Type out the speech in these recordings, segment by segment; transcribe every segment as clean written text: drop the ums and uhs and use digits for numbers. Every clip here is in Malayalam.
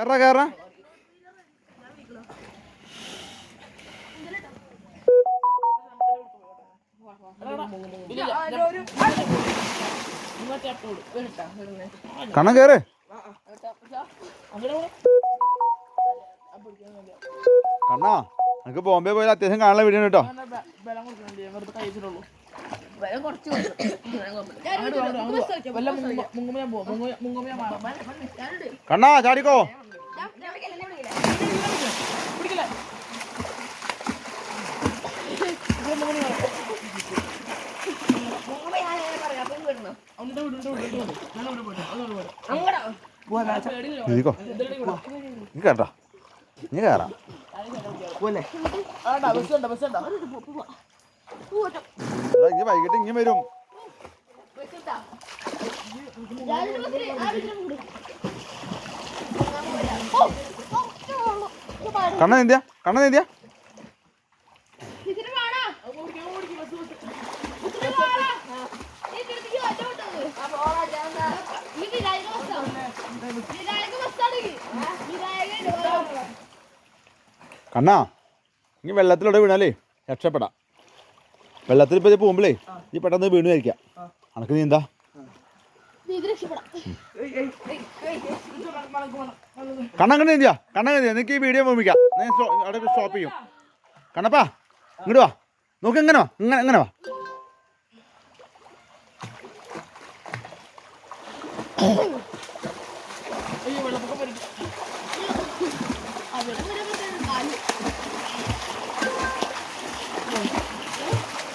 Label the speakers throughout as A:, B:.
A: കേറാ കണ്ണൻ കേറ്. കണ്ണാ നമുക്ക് ബോംബെ പോയാൽ അത്യാവശ്യം കാണാനുള്ള വീഡിയോ കേട്ടോ. കണ്ണാ ചാടിക്കോ. നീ കേട്ടോ, നീ കയറാം. ഇനി വൈകിട്ട് ഇങ്ങനെ വരും. കണ്ണ നീന്തിയ കണ്ണാ ഇനി വെള്ളത്തിലൂടെ വീണാലേ രക്ഷപ്പെടാം. വെള്ളത്തിൽ ഇപ്പോൾ പോകുമ്പോഴേ ഈ പെട്ടെന്ന് വീണ് കഴിക്കാം. അനക്ക് നീന്താ. കണ്ണങ്ങനെ നീന്തിയാ നിനക്ക് ഈ വീഡിയോ ഓർമ്മിക്കാം. അവിടെ സ്റ്റോപ്പ് ചെയ്യും. കണ്ണപ്പാ ഇങ്ങോട്ട് വാ. നോക്ക് എങ്ങനെ വാ, എങ്ങനെ വാ.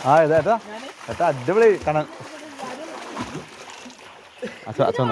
A: ആ ഏട്ടാ അടിപൊളി കാണാൻ. അച്ഛൻ